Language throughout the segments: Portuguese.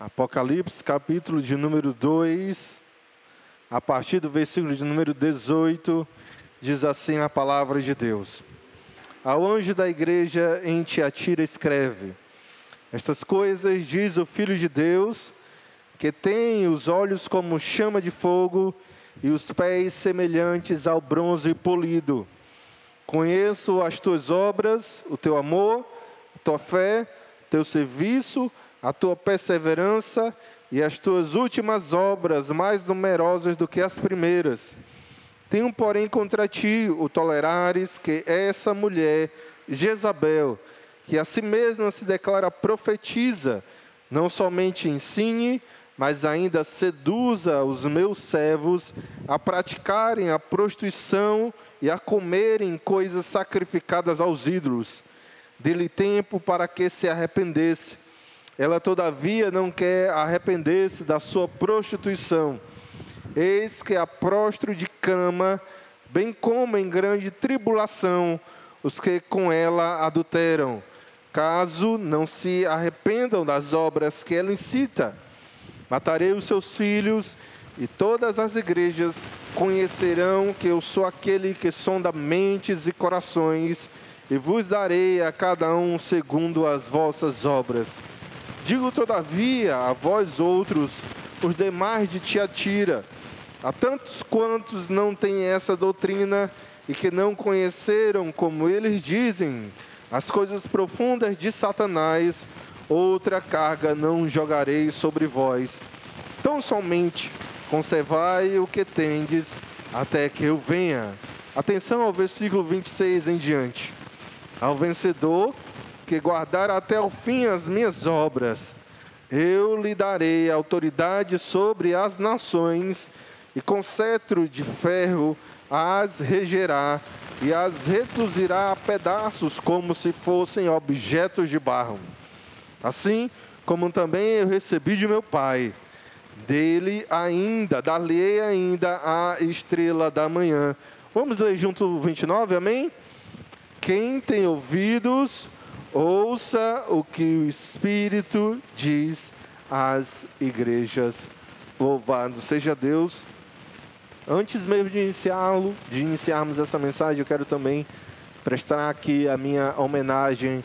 Apocalipse, capítulo de número 2, a partir do versículo de número 18, diz assim a palavra de Deus. Ao anjo da igreja em Tiatira escreve: estas coisas diz o Filho de Deus, que tem os olhos como chama de fogo e os pés semelhantes ao bronze polido. Conheço as tuas obras, o teu amor, a tua fé, teu serviço, a tua perseverança e as tuas últimas obras, mais numerosas do que as primeiras. Tenho, porém, contra ti o tolerares que essa mulher, Jezabel, que a si mesma se declara profetiza, não somente ensine, mas ainda seduza os meus servos a praticarem a prostituição e a comerem coisas sacrificadas aos ídolos. Dê-lhe tempo para que se arrependesse. Ela, todavia, não quer arrepender-se da sua prostituição. Eis que a prostro de cama, bem como em grande tribulação, os que com ela adulteram, caso não se arrependam das obras que ela incita. Matarei os seus filhos, e todas as igrejas conhecerão que eu sou aquele que sonda mentes e corações, e vos darei a cada um segundo as vossas obras. Digo, todavia, a vós outros, os demais de Tiatira, a tantos quantos não têm essa doutrina e que não conheceram, como eles dizem, as coisas profundas de Satanás, outra carga não jogarei sobre vós. Tão somente conservai o que tendes até que eu venha. Atenção ao versículo 26 em diante. Ao vencedor que guardar até o fim as minhas obras, eu lhe darei autoridade sobre as nações, e com cetro de ferro as regerá, e as reduzirá a pedaços como se fossem objetos de barro. Assim como também eu recebi de meu Pai, dar-lhe ainda a estrela da manhã. Vamos ler junto o 29, amém? Quem tem ouvidos, ouça o que o Espírito diz às igrejas. Louvado seja Deus. Antes mesmo de iniciarmos essa mensagem, eu quero também prestar aqui a minha homenagem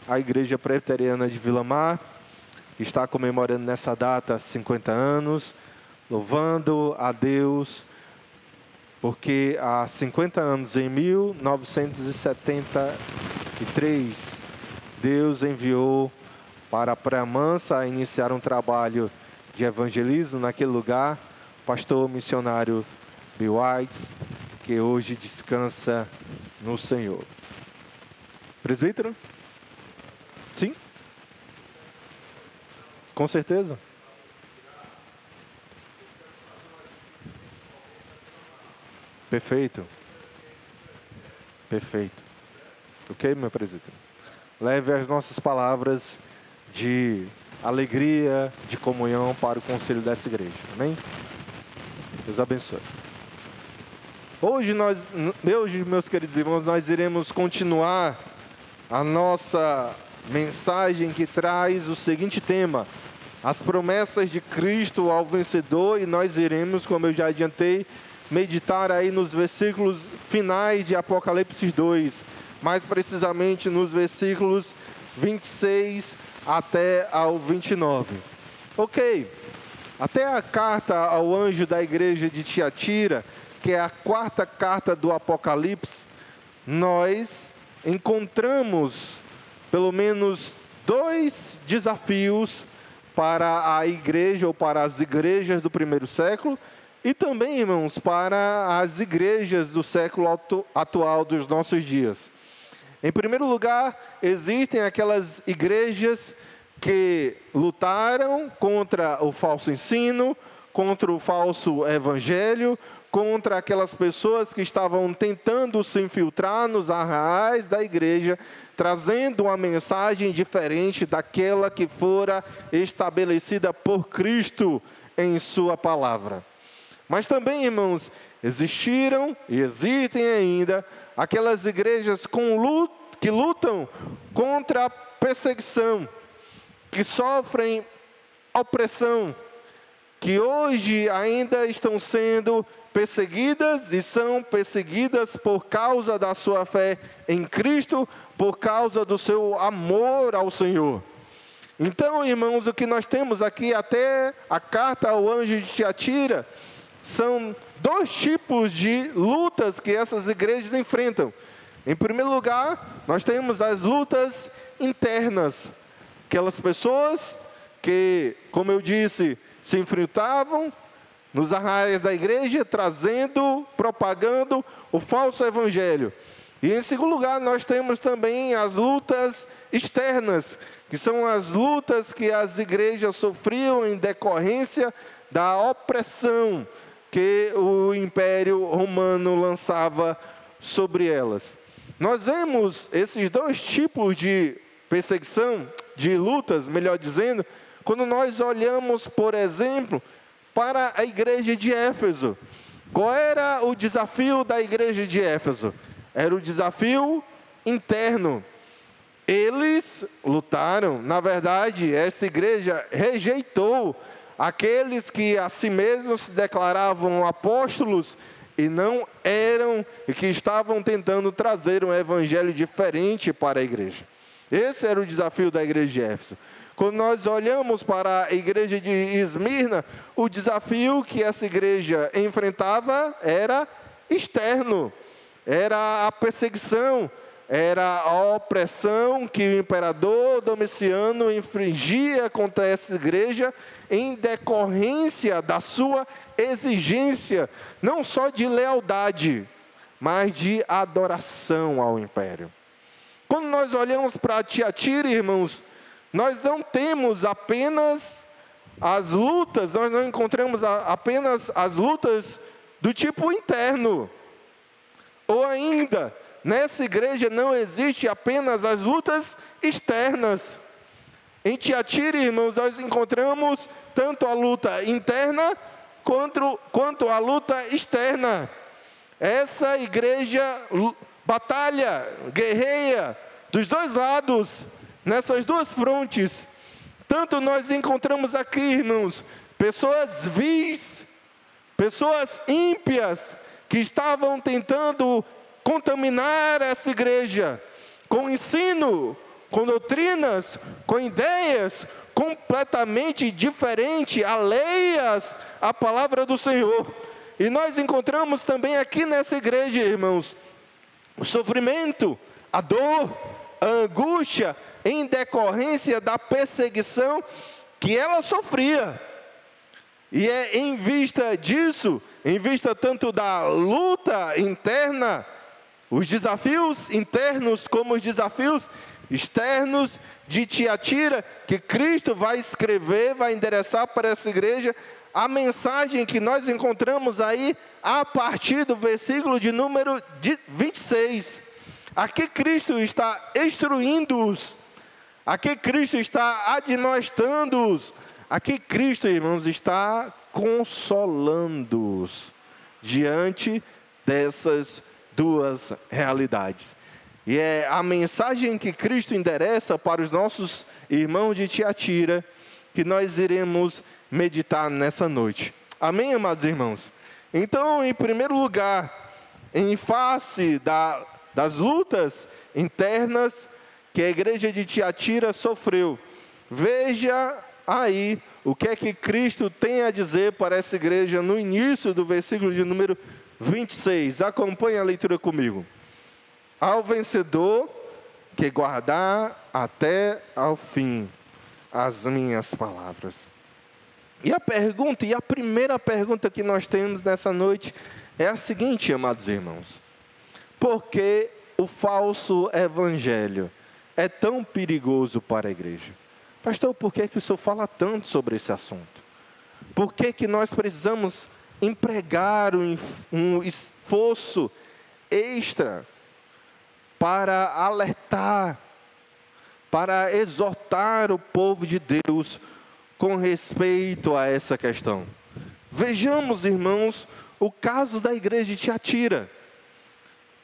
à Igreja Presbiteriana de Vila Mar, que está comemorando nessa data 50 anos, louvando a Deus, porque há 50 anos, em 1973, Deus enviou para a Praia Mansa a iniciar um trabalho de evangelismo naquele lugar, o pastor missionário Bill White, que hoje descansa no Senhor. Presbítero? Sim? Com certeza. Perfeito. Perfeito. Ok, meu presbítero? Leve as nossas palavras de alegria, de comunhão para o conselho dessa igreja. Amém? Deus abençoe. Hoje, meus queridos irmãos, nós iremos continuar a nossa mensagem que traz o seguinte tema: as promessas de Cristo ao vencedor, e nós iremos, como eu já adiantei, meditar aí nos versículos finais de Apocalipse 2, mais precisamente nos versículos 26 até ao 29. Ok, até a carta ao anjo da igreja de Tiatira, que é a quarta carta do Apocalipse, nós encontramos pelo menos 2 desafios para a igreja ou para as igrejas do primeiro século, e também, irmãos, para as igrejas do século atual dos nossos dias. Em primeiro lugar, existem aquelas igrejas que lutaram contra o falso ensino, contra o falso evangelho, contra aquelas pessoas que estavam tentando se infiltrar nos arraiais da igreja, trazendo uma mensagem diferente daquela que fora estabelecida por Cristo em sua palavra. Mas também, irmãos, existiram e existem ainda aquelas igrejas que lutam contra a perseguição, que sofrem opressão, que hoje ainda estão sendo perseguidas e são perseguidas por causa da sua fé em Cristo, por causa do seu amor ao Senhor. Então, irmãos, o que nós temos aqui, até a carta ao anjo de Tiatira, são dois tipos de lutas que essas igrejas enfrentam. Em primeiro lugar, nós temos as lutas internas, aquelas pessoas que, como eu disse, se enfrentavam nos arraiais da igreja, trazendo, propagando o falso evangelho. E em segundo lugar, nós temos também as lutas externas, que são as lutas que as igrejas sofriam em decorrência da opressão que o Império Romano lançava sobre elas. Nós vemos esses dois tipos de perseguição, de lutas, melhor dizendo, quando nós olhamos, por exemplo, para a igreja de Éfeso. Qual era o desafio da igreja de Éfeso? Era o desafio interno. Eles lutaram, na verdade, essa igreja rejeitou aqueles que a si mesmos se declaravam apóstolos e não eram, e que estavam tentando trazer um evangelho diferente para a igreja. Esse era o desafio da igreja de Éfeso. Quando nós olhamos para a igreja de Esmirna, o desafio que essa igreja enfrentava era externo, era a perseguição, era a opressão que o imperador Domiciano infligia contra essa igreja em decorrência da sua exigência, não só de lealdade, mas de adoração ao império. Quando nós olhamos para Tiatira, irmãos, nós não temos apenas as lutas, nós não encontramos apenas as lutas do tipo interno, ou ainda, nessa igreja não existe apenas as lutas externas. Em Tiatira, irmãos, nós encontramos tanto a luta interna quanto a luta externa. Essa igreja batalha, guerreia dos dois lados, nessas duas frontes. Tanto nós encontramos aqui, irmãos, pessoas vis, pessoas ímpias, que estavam tentando contaminar essa igreja com ensino, com doutrinas, com ideias completamente diferentes, alheias à palavra do Senhor. E nós encontramos também aqui nessa igreja, irmãos, o sofrimento, a dor, a angústia em decorrência da perseguição que ela sofria. E é em vista disso, em vista tanto da luta interna, os desafios internos como os desafios externos de Tiatira, que Cristo vai escrever, vai endereçar para essa igreja, a mensagem que nós encontramos aí a partir do versículo de número 26. Aqui Cristo está instruindo-os, aqui Cristo está admoestando-os, aqui Cristo, irmãos, está consolando-os diante dessas duas realidades. E é a mensagem que Cristo endereça para os nossos irmãos de Tiatira que nós iremos meditar nessa noite. Amém, amados irmãos? Então, em primeiro lugar, em face das lutas internas que a igreja de Tiatira sofreu, veja aí o que é que Cristo tem a dizer para essa igreja no início do versículo de número 26. Acompanhe a leitura comigo. Ao vencedor que guardar até ao fim as minhas palavras. E a primeira pergunta que nós temos nessa noite é a seguinte, amados irmãos: por que o falso evangelho é tão perigoso para a igreja? Pastor, por que o senhor fala tanto sobre esse assunto? Por que nós precisamos empregar um esforço extra para alertar, para exortar o povo de Deus com respeito a essa questão? Vejamos, irmãos, o caso da igreja de Tiatira.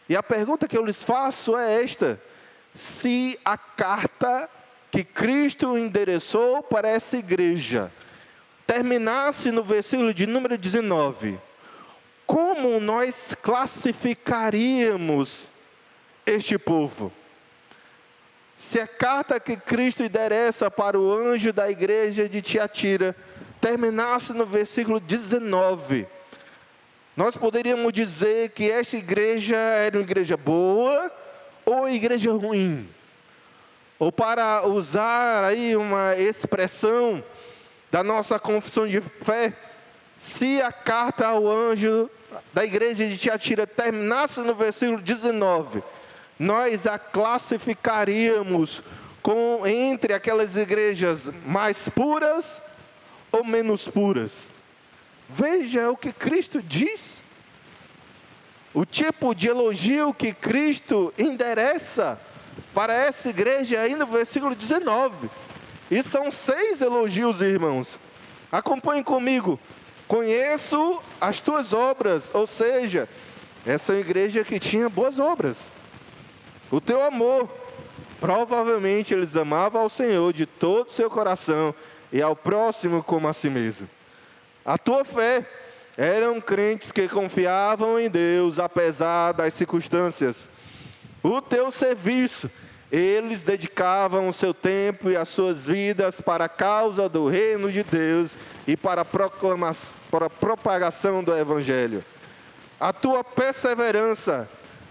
E a pergunta que eu lhes faço é esta: se a carta que Cristo endereçou para essa igreja terminasse no versículo de número 19, como nós classificaríamos este povo? Se a carta que Cristo endereça para o anjo da igreja de Tiatira terminasse no versículo 19, nós poderíamos dizer que esta igreja era uma igreja boa ou uma igreja ruim? Ou, para usar aí uma expressão da nossa confissão de fé, se a carta ao anjo da igreja de Tiatira terminasse no versículo 19, nós a classificaríamos entre aquelas igrejas mais puras ou menos puras. Veja o que Cristo diz, o tipo de elogio que Cristo endereça para essa igreja aí no versículo 19. E são 6 elogios, irmãos. Acompanhem comigo. Conheço as tuas obras, ou seja, essa é uma igreja que tinha boas obras. O teu amor, provavelmente eles amavam ao Senhor de todo o seu coração e ao próximo como a si mesmo. A tua fé, eram crentes que confiavam em Deus apesar das circunstâncias. O teu serviço, eles dedicavam o seu tempo e as suas vidas para a causa do reino de Deus e para a propagação do Evangelho. A tua perseverança,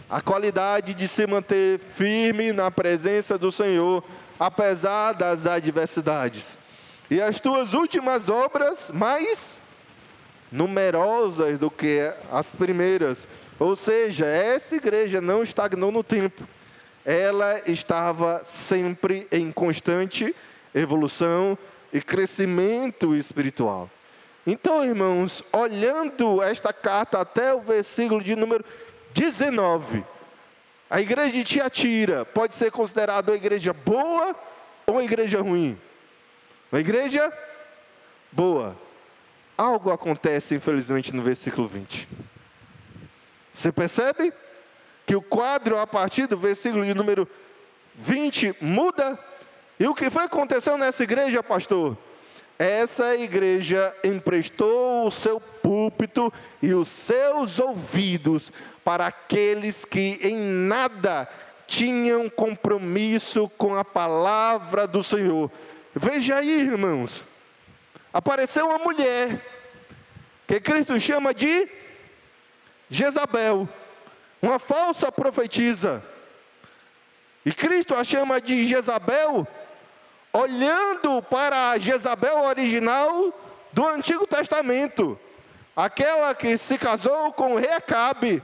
a qualidade de se manter firme na presença do Senhor, apesar das adversidades. E as tuas últimas obras, mais numerosas do que as primeiras. Ou seja, essa igreja não estagnou no tempo. Ela estava sempre em constante evolução e crescimento espiritual. Então, irmãos, olhando esta carta até o versículo de número 19, a igreja de Tiatira pode ser considerada uma igreja boa ou uma igreja ruim? Uma igreja boa. Algo acontece, infelizmente, no versículo 20. Você percebe que o quadro, a partir do versículo de número 20, muda? E o que foi que aconteceu nessa igreja, pastor? Essa igreja emprestou o seu púlpito e os seus ouvidos para aqueles que em nada tinham compromisso com a palavra do Senhor. Veja aí, irmãos, apareceu uma mulher, que Cristo chama de Jezabel, uma falsa profetisa. E Cristo a chama de Jezabel, olhando para a Jezabel original do Antigo Testamento, aquela que se casou com o rei Acabe,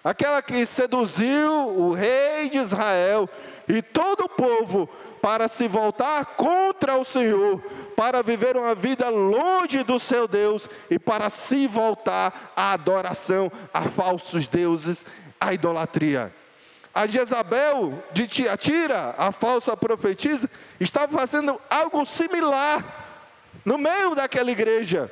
aquela que seduziu o rei de Israel e todo o povo para se voltar contra o Senhor, para viver uma vida longe do seu Deus e para se voltar à adoração a falsos deuses, à idolatria. A Jezabel de Tiatira, a falsa profetisa, estava fazendo algo similar no meio daquela igreja.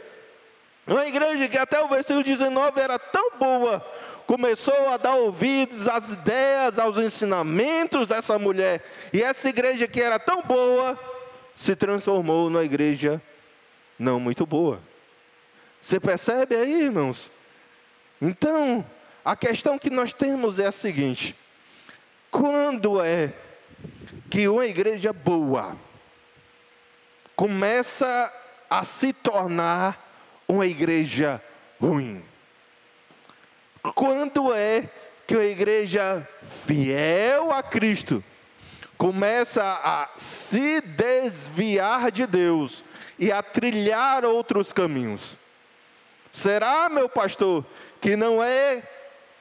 Uma igreja que até o versículo 19 era tão boa, começou a dar ouvidos às ideias, aos ensinamentos dessa mulher. E essa igreja que era tão boa, se transformou numa igreja não muito boa. Você percebe aí, irmãos? Então, a questão que nós temos é a seguinte: quando é que uma igreja boa começa a se tornar uma igreja ruim? Quando é que a igreja fiel a Cristo começa a se desviar de Deus e a trilhar outros caminhos? Será, meu pastor, que não é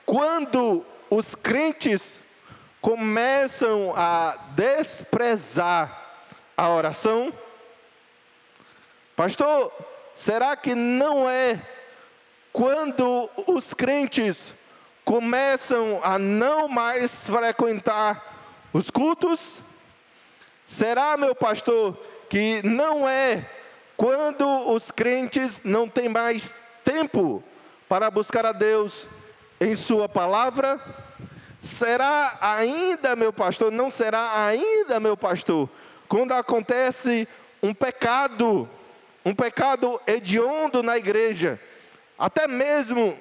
quando os crentes começam a desprezar a oração? Pastor, será que não é quando os crentes começam a não mais frequentar os cultos? Será, meu pastor, que não é quando os crentes não têm mais tempo para buscar a Deus em sua palavra? Será ainda, meu pastor, não será ainda, meu pastor, quando acontece um pecado um pecado hediondo na igreja, até mesmo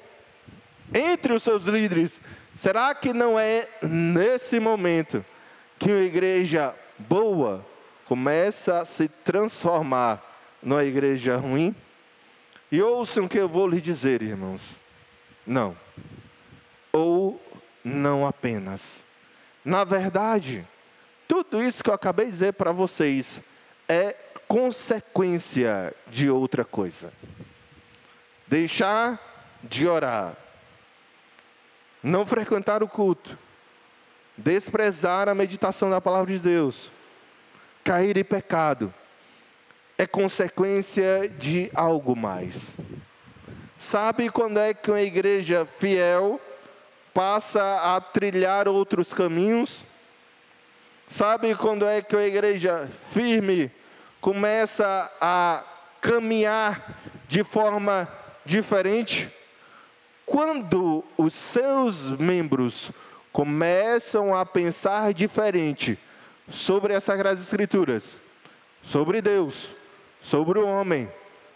entre os seus líderes, será que não é nesse momento que uma igreja boa começa a se transformar numa igreja ruim? E ouçam o que eu vou lhes dizer, irmãos. Não. Ou não apenas. Na verdade, tudo isso que eu acabei de dizer para vocês é consequência de outra coisa. Deixar de orar, não frequentar o culto, desprezar a meditação da palavra de Deus, cair em pecado, é consequência de algo mais. Sabe quando é que uma igreja fiel passa a trilhar outros caminhos? Sabe quando é que uma igreja firme começa a caminhar de forma diferente? Quando os seus membros começam a pensar diferente sobre as Sagradas Escrituras, sobre Deus, sobre o homem,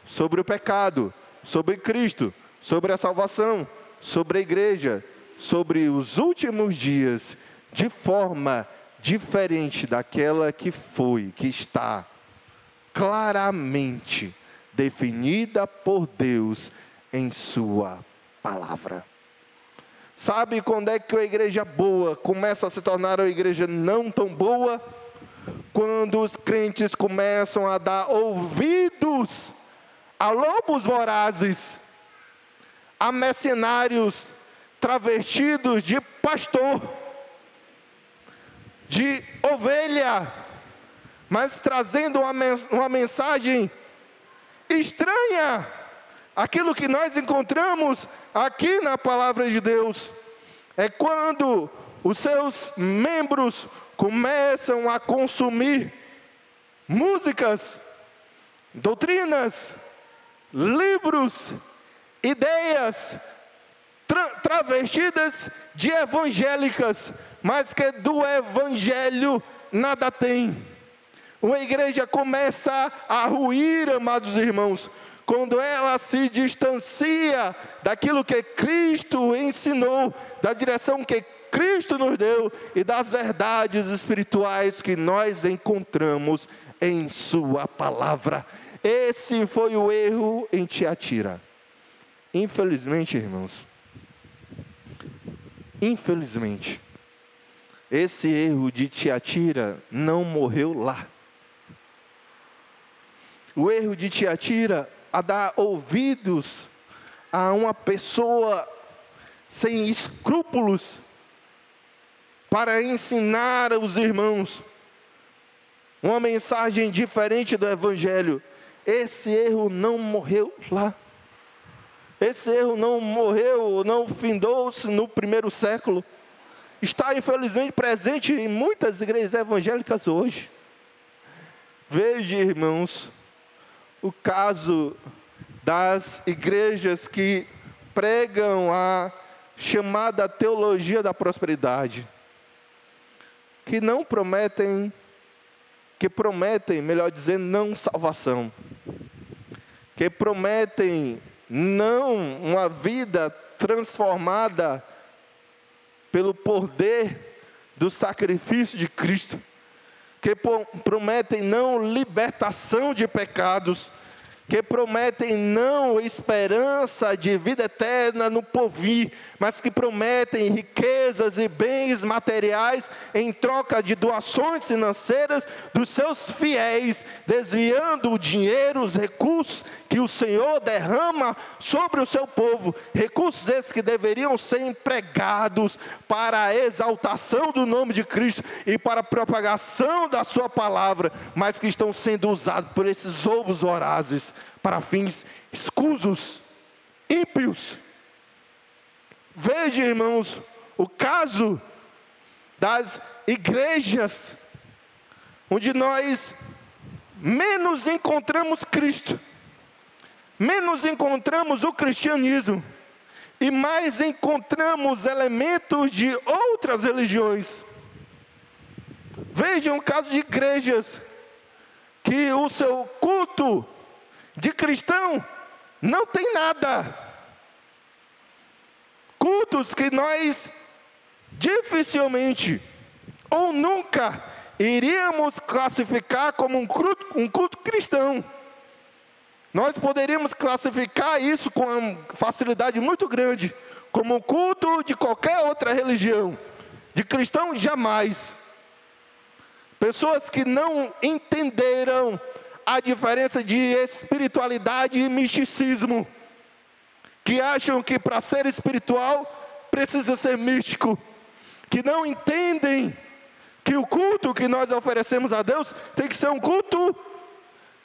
sobre o pecado, sobre Cristo, sobre a salvação, sobre a igreja, sobre os últimos dias, de forma diferente daquela que foi, que está claramente definida por Deus em sua palavra. Sabe quando é que a igreja boa começa a se tornar uma igreja não tão boa? Quando os crentes começam a dar ouvidos a lobos vorazes, a mercenários travestidos de pastor, de ovelha, mas trazendo uma mensagem estranha, aquilo que nós encontramos aqui na palavra de Deus, é quando os seus membros começam a consumir músicas, doutrinas, livros, ideias travestidas de evangélicas, mas que do evangelho nada tem. Uma igreja começa a ruir, amados irmãos, quando ela se distancia daquilo que Cristo ensinou, da direção que Cristo nos deu e das verdades espirituais que nós encontramos em sua palavra. Esse foi o erro em Tiatira. Infelizmente, irmãos, esse erro de Tiatira não morreu lá. O erro de Tiatira a dar ouvidos a uma pessoa sem escrúpulos para ensinar aos irmãos uma mensagem diferente do evangelho. Esse erro não morreu lá. Esse erro não morreu, não findou-se no primeiro século. Está infelizmente presente em muitas igrejas evangélicas hoje. Veja, irmãos, o caso das igrejas que pregam a chamada teologia da prosperidade, que prometem, melhor dizendo, não salvação, que prometem não uma vida transformada pelo poder do sacrifício de Cristo, que prometem não libertação de pecados, que prometem não esperança de vida eterna no porvir, mas que prometem riquezas e bens materiais em troca de doações financeiras dos seus fiéis, desviando o dinheiro, os recursos que o Senhor derrama sobre o seu povo, recursos esses que deveriam ser empregados para a exaltação do nome de Cristo e para a propagação da sua palavra, mas que estão sendo usados por esses lobos vorazes para fins escusos, ímpios. Veja, irmãos, o caso das igrejas onde nós menos encontramos Cristo, menos encontramos o cristianismo e mais encontramos elementos de outras religiões. Vejam o caso de igrejas que o seu culto de cristão não tem nada. Cultos que nós dificilmente ou nunca iríamos classificar como um culto cristão. Nós poderíamos classificar isso com uma facilidade muito grande como um culto de qualquer outra religião. De cristão, jamais. Pessoas que não entenderam a diferença de espiritualidade e misticismo, que acham que para ser espiritual precisa ser místico, que não entendem que o culto que nós oferecemos a Deus tem que ser um culto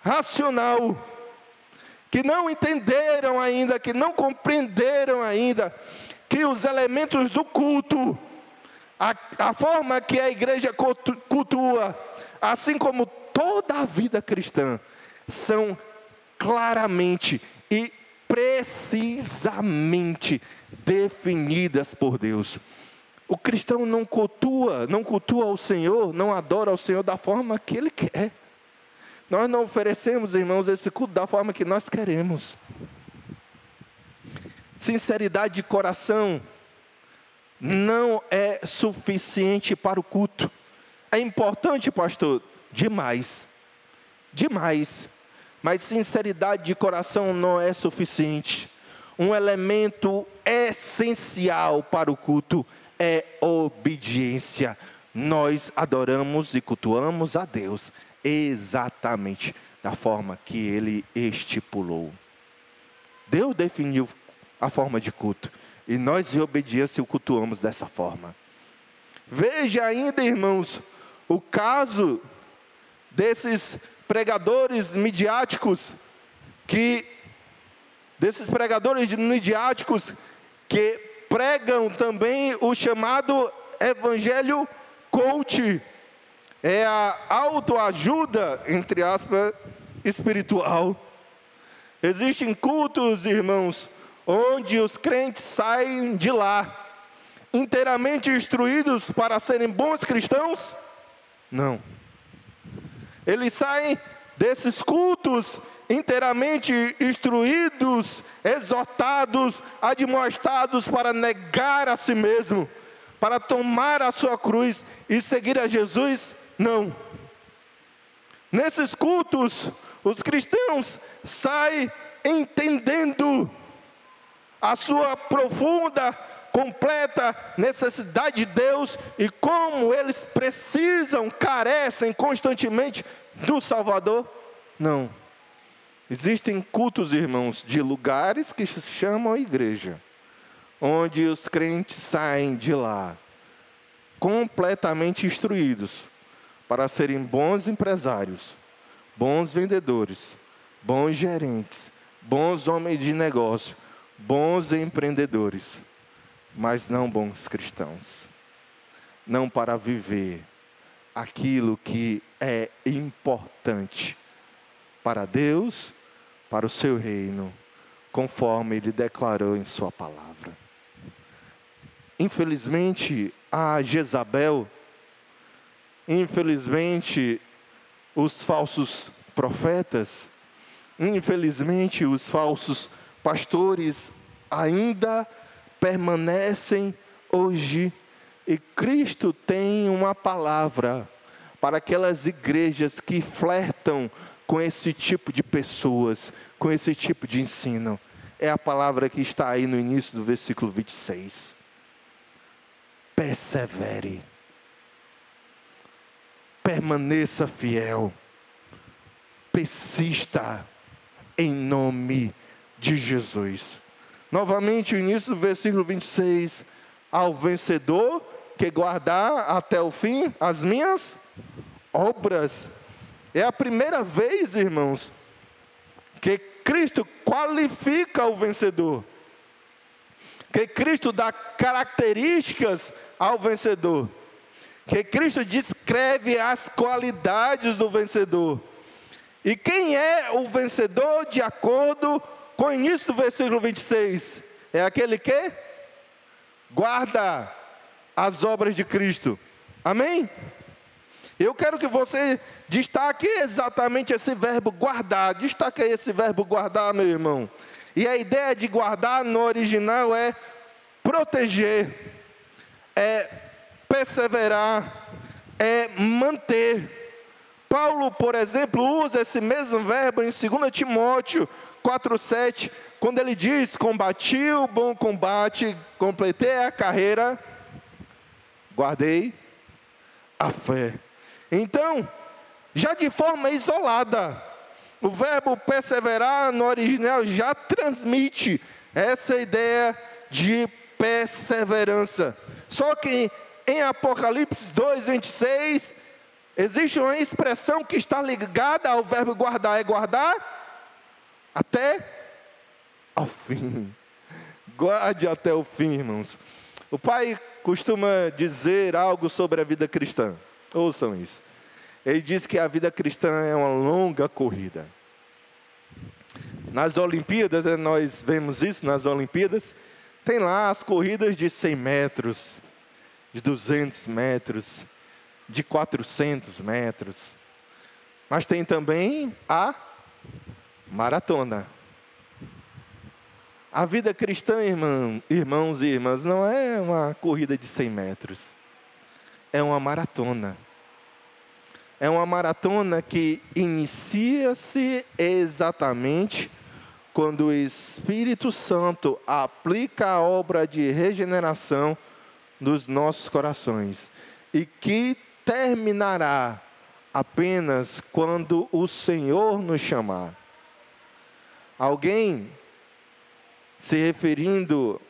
racional, que não entenderam ainda, que não compreenderam ainda, que os elementos do culto, a forma que a igreja cultua, assim como toda a vida cristã, são claramente e precisamente definidas por Deus. O cristão não cultua ao Senhor, não adora ao Senhor da forma que Ele quer. Nós não oferecemos, irmãos, esse culto da forma que nós queremos. Sinceridade de coração não é suficiente para o culto. É importante, pastor? Demais. Demais. Mas sinceridade de coração não é suficiente. Um elemento essencial para o culto é obediência. Nós adoramos e cultuamos a Deus exatamente da forma que Ele estipulou. Deus definiu a forma de culto, e nós em obediência o cultuamos dessa forma. Veja ainda, irmãos, o caso desses pregadores midiáticos, que pregam também o chamado evangelho coach. É a autoajuda, entre aspas, espiritual. Existem cultos, irmãos, onde os crentes saem de lá inteiramente instruídos para serem bons cristãos? Não. Eles saem desses cultos inteiramente instruídos, exortados, admoestados para negar a si mesmo, para tomar a sua cruz e seguir a Jesus? Não. Nesses cultos, os cristãos saem entendendo a sua profunda, completa necessidade de Deus e como eles precisam, carecem constantemente do Salvador? Não. Existem cultos, irmãos, de lugares que se chamam igreja, onde os crentes saem de lá completamente instruídos para serem bons empresários, bons vendedores, bons gerentes, bons homens de negócio, bons empreendedores, mas não bons cristãos. Não para viver aquilo que é importante para Deus, para o seu reino, conforme Ele declarou em sua palavra. Infelizmente, a Jezabel, infelizmente, os falsos profetas, infelizmente, os falsos pastores ainda permanecem hoje, e Cristo tem uma palavra para aquelas igrejas que flertam com esse tipo de pessoas, com esse tipo de ensino. É a palavra que está aí no início do versículo 26. Persevere. Permaneça fiel. Persista em nome de Jesus. Novamente, o início do versículo 26. Ao vencedor que guardar até o fim as minhas obras. É a primeira vez, irmãos, que Cristo qualifica o vencedor. Que Cristo dá características ao vencedor. Que Cristo descreve as qualidades do vencedor. E quem é o vencedor de acordo com o início do versículo 26? É aquele que guarda as obras de Cristo. Amém? Eu quero que você destaque exatamente esse verbo guardar. Destaque esse verbo guardar, meu irmão. E a ideia de guardar no original é proteger, é perseverar, é manter. Paulo, por exemplo, usa esse mesmo verbo em 2 Timóteo 4,7, quando ele diz: combati o bom combate, completei a carreira, guardei a fé. Então, já de forma isolada, o verbo perseverar no original já transmite essa ideia de perseverança. Só que em Apocalipse 2:26, existe uma expressão que está ligada ao verbo guardar. É guardar até ao fim. Guarde até o fim, irmãos. O pai costuma dizer algo sobre a vida cristã. Ouçam isso. Ele diz que a vida cristã é uma longa corrida. Nas Olimpíadas, nós vemos isso nas Olimpíadas. Tem lá as corridas de 100 metros, de 200 metros, de 400 metros. Mas tem também a maratona. A vida cristã, irmãos e irmãs, não é uma corrida de 100 metros. É uma maratona. É uma maratona que inicia-se exatamente quando o Espírito Santo aplica a obra de regeneração dos nossos corações. E que terminará apenas quando o Senhor nos chamar. Alguém, se referindo,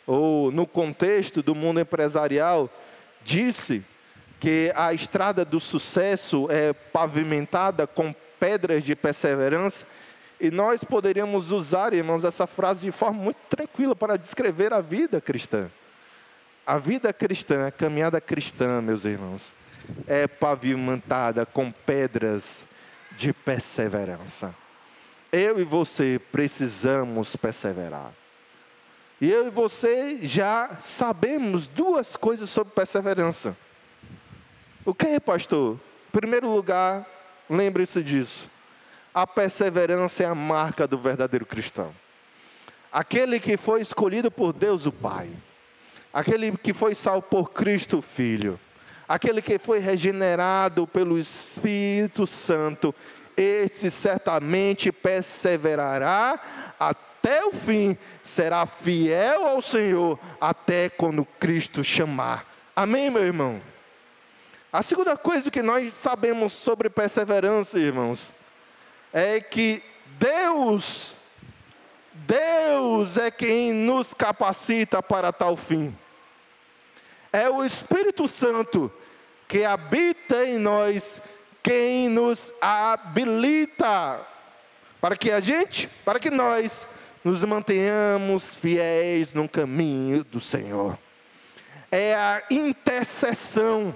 ou no contexto do mundo empresarial, disse que a estrada do sucesso é pavimentada com pedras de perseverança, e nós poderíamos usar, irmãos, essa frase de forma muito tranquila para descrever a vida cristã. A vida cristã, a caminhada cristã, meus irmãos, é pavimentada com pedras de perseverança. Eu e você precisamos perseverar. E eu e você já sabemos duas coisas sobre perseverança. O que é, pastor? Em primeiro lugar, lembre-se disso. A perseverança é a marca do verdadeiro cristão. Aquele que foi escolhido por Deus o Pai. Aquele que foi salvo por Cristo o Filho. Aquele que foi regenerado pelo Espírito Santo. Este certamente perseverará até o fim. Será fiel ao Senhor até quando Cristo chamar. Amém, meu irmão? A segunda coisa que nós sabemos sobre perseverança, irmãos, é que Deus é quem nos capacita para tal fim. É o Espírito Santo que habita em nós, quem nos habilita para que nós nos mantenhamos fiéis no caminho do Senhor. É a intercessão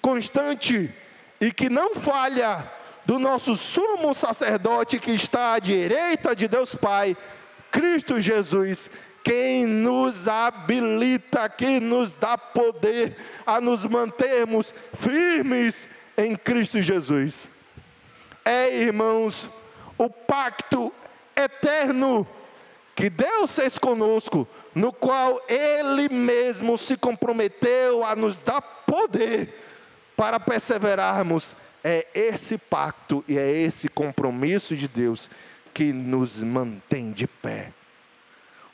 constante e que não falha do nosso sumo sacerdote que está à direita de Deus Pai, Cristo Jesus, quem nos habilita, quem nos dá poder a nos mantermos firmes em Cristo Jesus. É, irmãos, o pacto eterno que Deus fez conosco, no qual Ele mesmo se comprometeu a nos dar poder para perseverarmos. É esse pacto e é esse compromisso de Deus que nos mantém de pé.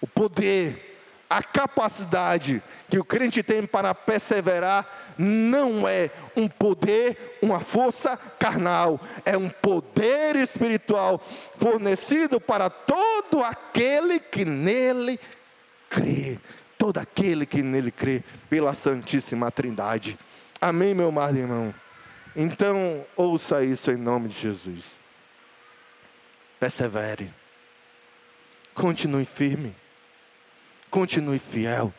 O poder, a capacidade que o crente tem para perseverar não é um poder, uma força carnal, é um poder espiritual fornecido para todo aquele que nele crê, todo aquele que nele crê, pela Santíssima Trindade. Amém, meu amado irmão? Então, ouça isso em nome de Jesus. Persevere. Continue firme. Continue fiel.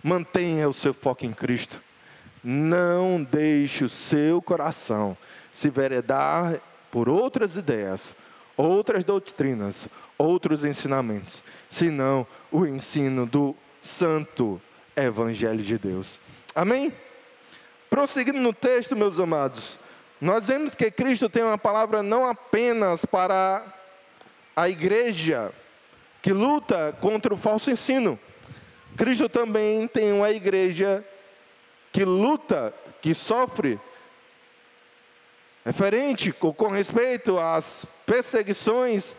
Mantenha o seu foco em Cristo. Não deixe o seu coração se enveredar por outras ideias, outras doutrinas, outros ensinamentos, senão o ensino do Santo Evangelho de Deus. Amém? Prosseguindo no texto, meus amados, nós vemos que Cristo tem uma palavra não apenas para a igreja que luta contra o falso ensino. Cristo também tem uma igreja que luta, que sofre, referente com respeito às perseguições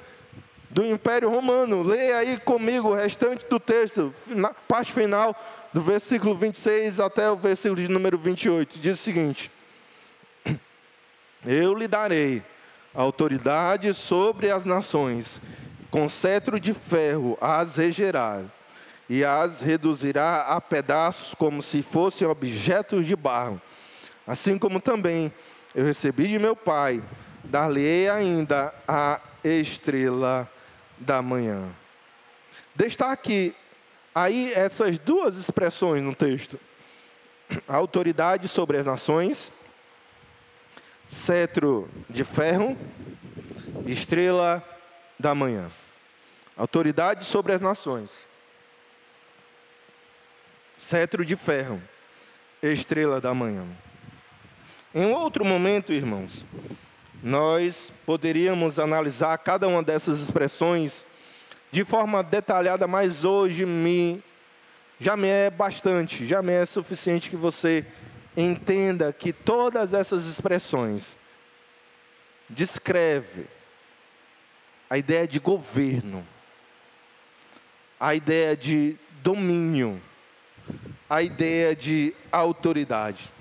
do Império Romano. Leia aí comigo o restante do texto, na parte final do versículo 26 até o versículo de número 28. Diz o seguinte: eu lhe darei autoridade sobre as nações, com cetro de ferro as regerá, e as reduzirá a pedaços como se fossem objetos de barro. Assim como também eu recebi de meu Pai, dar-lhe-ei ainda a estrela da manhã. Destaque aí essas duas expressões no texto: autoridade sobre as nações, cetro de ferro, estrela da manhã. Autoridade sobre as nações, cetro de ferro, estrela da manhã. Em um outro momento, irmãos, nós poderíamos analisar cada uma dessas expressões de forma detalhada, mas hoje já me é suficiente que você entenda que todas essas expressões descrevem a ideia de governo, a ideia de domínio, a ideia de autoridade.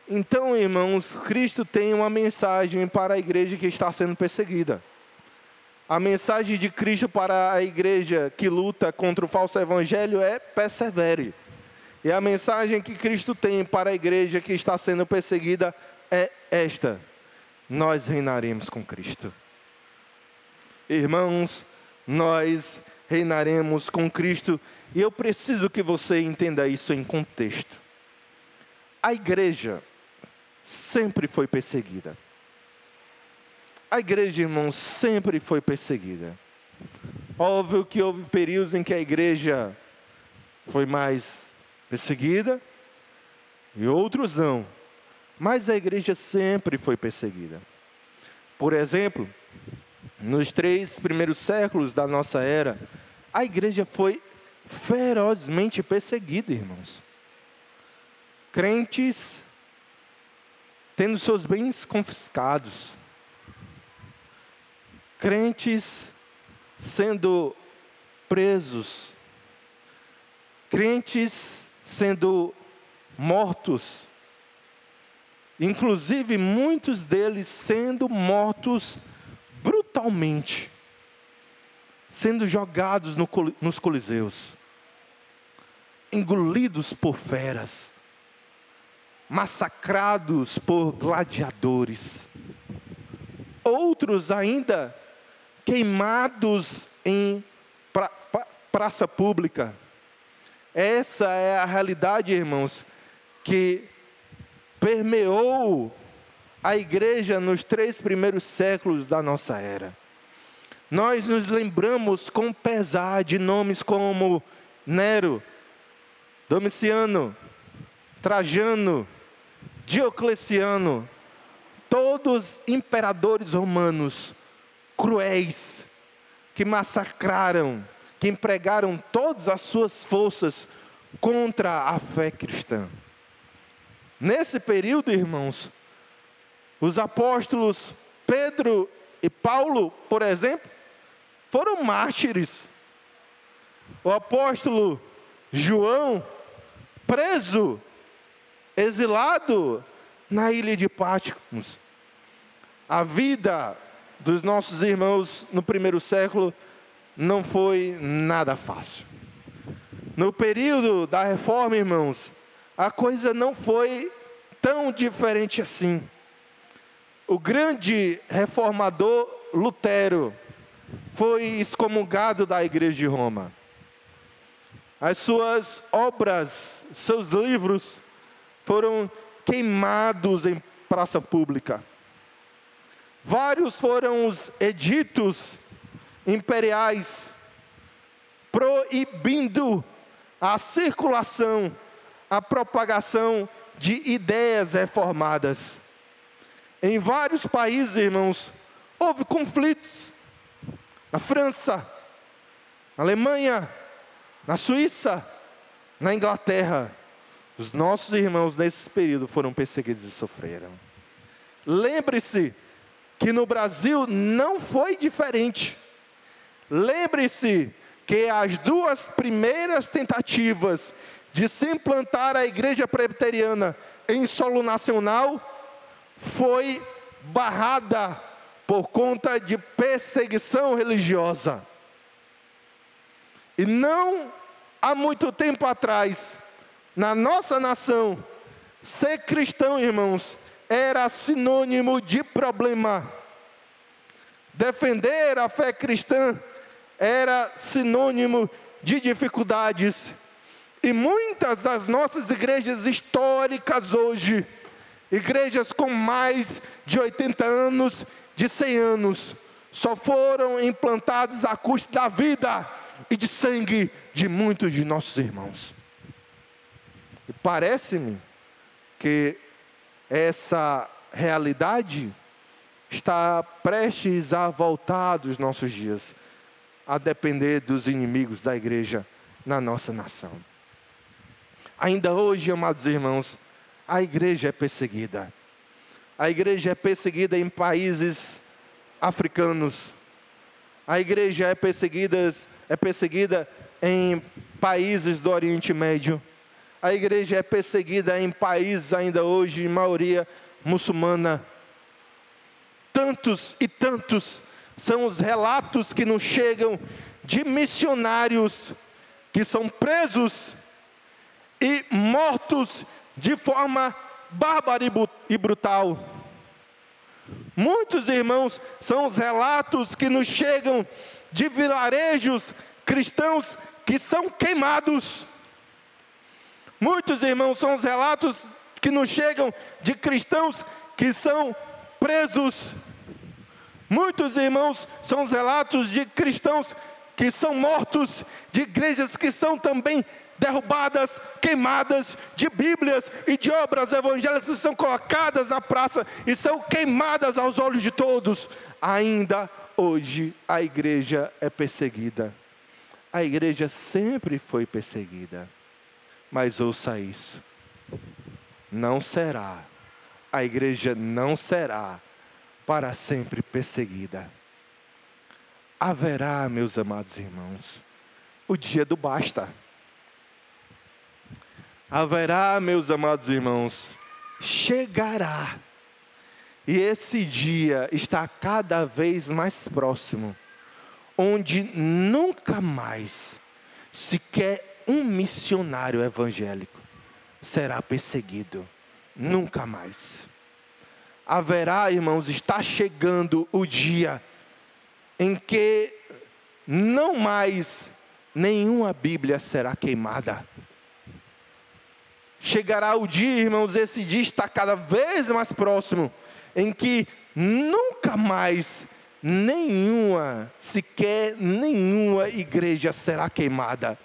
Então, irmãos, Cristo tem uma mensagem para a igreja que está sendo perseguida. A mensagem de Cristo para a igreja que luta contra o falso evangelho é: persevere. E a mensagem que Cristo tem para a igreja que está sendo perseguida é esta: nós reinaremos com Cristo. Irmãos, nós reinaremos com Cristo. E eu preciso que você entenda isso em contexto. A igreja sempre foi perseguida. A igreja, irmãos, sempre foi perseguida. Óbvio que houve períodos em que a igreja foi mais perseguida e outros não. Mas a igreja sempre foi perseguida. Por exemplo, nos 3 primeiros séculos da nossa era, a igreja foi ferozmente perseguida, irmãos. Crentes tendo seus bens confiscados, crentes sendo presos, crentes sendo mortos, inclusive muitos deles sendo mortos brutalmente, sendo jogados nos coliseus, engolidos por feras, massacrados por gladiadores, outros ainda queimados em praça pública. Essa é a realidade, irmãos, que permeou a igreja nos 3 primeiros séculos da nossa era. Nós nos lembramos com pesar de nomes como Nero, Domiciano, Trajano, Diocleciano, todos imperadores romanos cruéis, que massacraram, que empregaram todas as suas forças contra a fé cristã. Nesse período, irmãos, os apóstolos Pedro e Paulo, por exemplo, foram mártires. O apóstolo João, preso, exilado na ilha de Patmos. A vida dos nossos irmãos no primeiro século não foi nada fácil. No período da reforma, irmãos, a coisa não foi tão diferente assim. O grande reformador Lutero foi excomungado da igreja de Roma. As suas obras, seus livros foram queimados em praça pública. Vários foram os editos imperiais proibindo a circulação, a propagação de ideias reformadas. Em vários países, irmãos, houve conflitos. Na França, na Alemanha, na Suíça, na Inglaterra. Os nossos irmãos nesse período foram perseguidos e sofreram. Lembre-se que no Brasil não foi diferente. Lembre-se que as duas primeiras tentativas de se implantar a igreja presbiteriana em solo nacional foi barrada por conta de perseguição religiosa. E não há muito tempo atrás, na nossa nação, ser cristão, irmãos, era sinônimo de problema. Defender a fé cristã era sinônimo de dificuldades. E muitas das nossas igrejas históricas hoje, igrejas com mais de 80 anos, de 100 anos, só foram implantadas à custa da vida e de sangue de muitos de nossos irmãos. E parece-me que essa realidade está prestes a voltar dos nossos dias, a depender dos inimigos da igreja na nossa nação. Ainda hoje, amados irmãos, a igreja é perseguida. A igreja é perseguida em países africanos. A igreja é perseguida em países do Oriente Médio. A igreja é perseguida em países ainda hoje, em maioria muçulmana. Tantos e tantos são os relatos que nos chegam de missionários que são presos e mortos de forma bárbara e brutal. Muitos, irmãos, são os relatos que nos chegam de vilarejos cristãos que são queimados. Muitos, irmãos, são os relatos que nos chegam de cristãos que são presos. Muitos, irmãos, são os relatos de cristãos que são mortos, de igrejas que são também derrubadas, queimadas, de Bíblias e de obras evangélicas que são colocadas na praça e são queimadas aos olhos de todos. Ainda hoje a igreja é perseguida. A igreja sempre foi perseguida. Mas ouça isso, não será, a igreja não será para sempre perseguida. Haverá, meus amados irmãos, o dia do basta. Haverá, meus amados irmãos, chegará. E esse dia está cada vez mais próximo, onde nunca mais sequer um missionário evangélico será perseguido, nunca mais. Haverá, irmãos, está chegando o dia em que não mais nenhuma Bíblia será queimada. Chegará o dia, irmãos, esse dia está cada vez mais próximo, em que nunca mais sequer nenhuma igreja será queimada.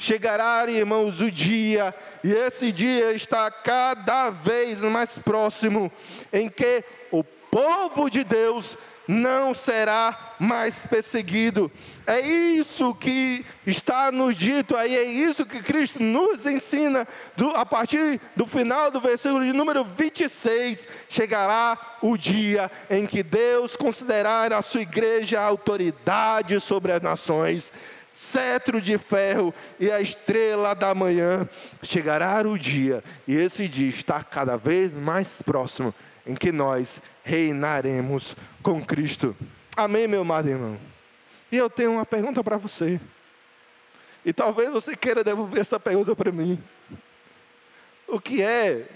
Chegará, irmãos, o dia, e esse dia está cada vez mais próximo, em que o povo de Deus não será mais perseguido. É isso que está nos dito aí, é isso que Cristo nos ensina, a partir do final do versículo de número 26, chegará o dia em que Deus considerará a sua igreja a autoridade sobre as nações, cetro de ferro e a estrela da manhã. Chegará o dia, e esse dia está cada vez mais próximo, em que nós reinaremos com Cristo. Amém, meu amado irmão? E eu tenho uma pergunta para você, e talvez você queira devolver essa pergunta para mim. O que é,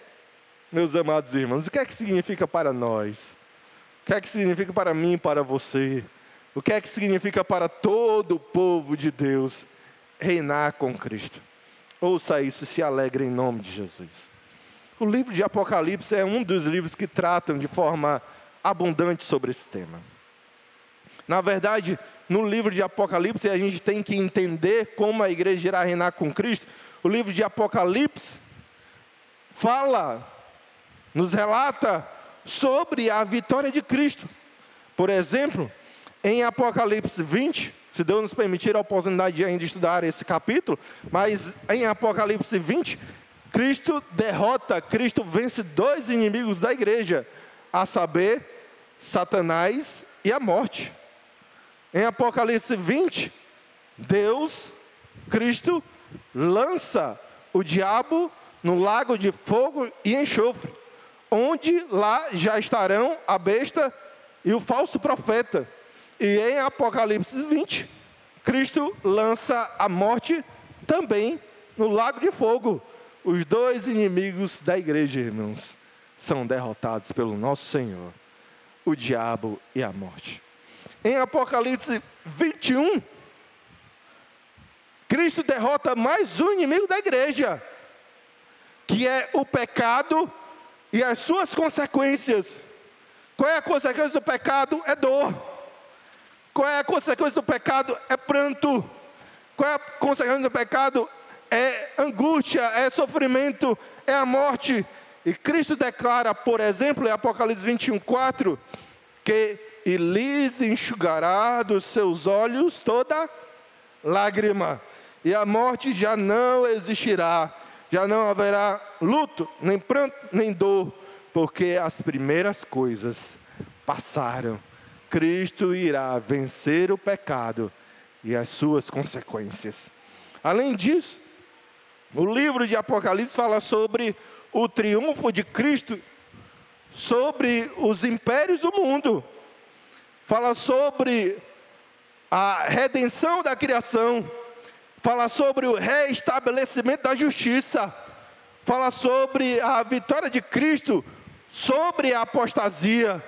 meus amados irmãos, o que é que significa para nós? O que é que significa para mim e para você? O que é que significa para todo o povo de Deus reinar com Cristo? Ouça isso e se alegre em nome de Jesus. O livro de Apocalipse é um dos livros que tratam de forma abundante sobre esse tema. Na verdade, no livro de Apocalipse, a gente tem que entender como a igreja irá reinar com Cristo. O livro de Apocalipse nos relata sobre a vitória de Cristo. Por exemplo, em Apocalipse 20, se Deus nos permitir a oportunidade de ainda estudar esse capítulo, mas em Apocalipse 20, Cristo vence 2 inimigos da igreja, a saber, Satanás e a morte. Em Apocalipse 20, Cristo lança o diabo no lago de fogo e enxofre, onde lá já estarão a besta e o falso profeta. E em Apocalipse 20, Cristo lança a morte também no lago de fogo. Os 2 inimigos da igreja, irmãos, são derrotados pelo nosso Senhor, o diabo e a morte. Em Apocalipse 21, Cristo derrota mais um inimigo da igreja, que é o pecado e as suas consequências. Qual é a consequência do pecado? É dor. Qual é a consequência do pecado? É pranto. Qual é a consequência do pecado? É angústia, é sofrimento, é a morte. E Cristo declara, por exemplo, em Apocalipse 21:4, que e lhes enxugará dos seus olhos toda lágrima, e a morte já não existirá, já não haverá luto, nem pranto, nem dor, porque as primeiras coisas passaram. Cristo irá vencer o pecado e as suas consequências. Além disso, o livro de Apocalipse fala sobre o triunfo de Cristo sobre os impérios do mundo. Fala sobre a redenção da criação. Fala sobre o reestabelecimento da justiça. Fala sobre a vitória de Cristo sobre a apostasia.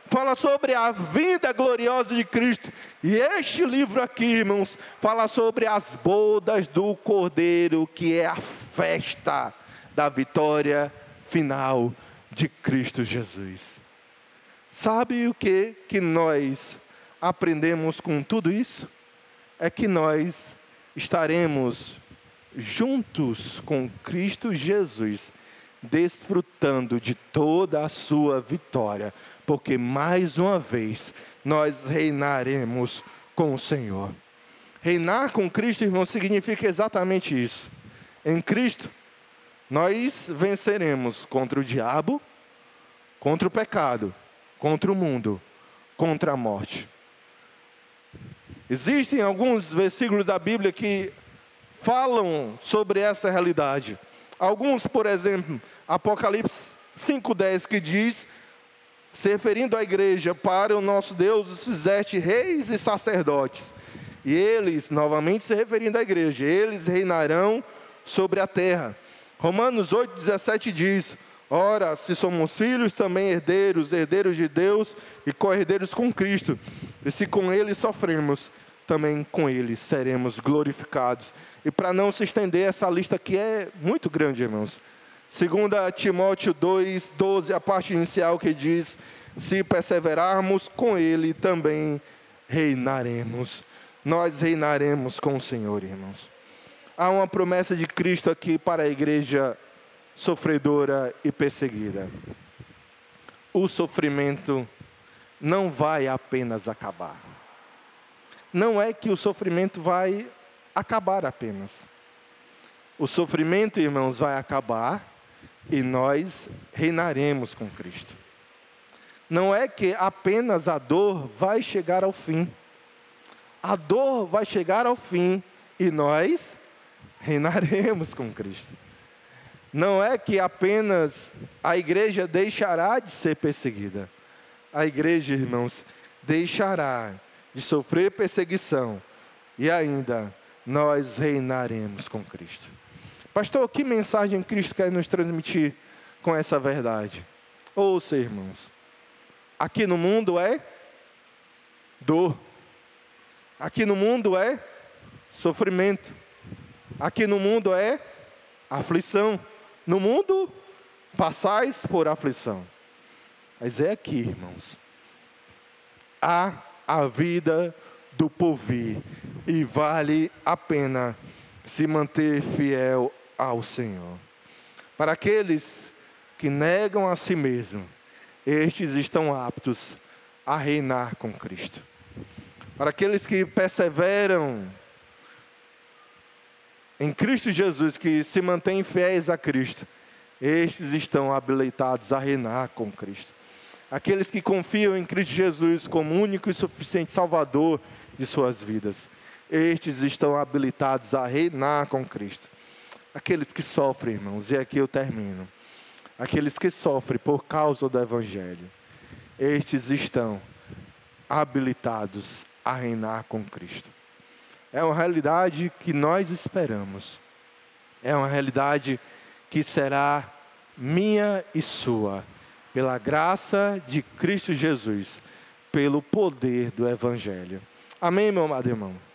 Fala sobre a vinda gloriosa de Cristo. E este livro aqui, irmãos, fala sobre as bodas do Cordeiro, que é a festa da vitória final de Cristo Jesus. Sabe o que nós aprendemos com tudo isso? É que nós estaremos juntos com Cristo Jesus, desfrutando de toda a sua vitória, porque mais uma vez nós reinaremos com o Senhor. Reinar com Cristo, irmão, significa exatamente isso. Em Cristo, nós venceremos contra o diabo, contra o pecado, contra o mundo, contra a morte. Existem alguns versículos da Bíblia que falam sobre essa realidade. Alguns, por exemplo, Apocalipse 5:10, que diz, se referindo à igreja, para o nosso Deus os fizeste reis e sacerdotes. E eles, novamente se referindo à igreja, eles reinarão sobre a terra. Romanos 8:17 diz, ora, se somos filhos, também herdeiros de Deus e co-herdeiros com Cristo. E se com Ele sofremos, também com Ele seremos glorificados. E para não se estender, essa lista aqui é muito grande, irmãos. 2 Timóteo 2:12, a parte inicial que diz, se perseverarmos com Ele, também reinaremos. Nós reinaremos com o Senhor, irmãos. Há uma promessa de Cristo aqui para a igreja sofredora e perseguida. O sofrimento não vai apenas acabar. Não é que o sofrimento vai acabar apenas. O sofrimento, irmãos, vai acabar e nós reinaremos com Cristo. Não é que apenas a dor vai chegar ao fim. A dor vai chegar ao fim e nós reinaremos com Cristo. Não é que apenas a igreja deixará de ser perseguida. A igreja, irmãos, deixará de sofrer perseguição e ainda nós reinaremos com Cristo. Pastor, que mensagem Cristo quer nos transmitir com essa verdade? Ouça, irmãos, aqui no mundo é dor, aqui no mundo é sofrimento, aqui no mundo é aflição. No mundo passais por aflição. Mas é aqui, irmãos, há a vida do porvir e vale a pena se manter fiel ao Senhor. Para aqueles que negam a si mesmo, estes estão aptos a reinar com Cristo. Para aqueles que perseveram em Cristo Jesus, que se mantêm fiéis a Cristo, estes estão habilitados a reinar com Cristo. Aqueles que confiam em Cristo Jesus como único e suficiente Salvador de suas vidas, estes estão habilitados a reinar com Cristo. Aqueles que sofrem, irmãos, e aqui eu termino. Aqueles que sofrem por causa do Evangelho, estes estão habilitados a reinar com Cristo. É uma realidade que nós esperamos. É uma realidade que será minha e sua, pela graça de Cristo Jesus, pelo poder do Evangelho. Amém, meu amado irmão?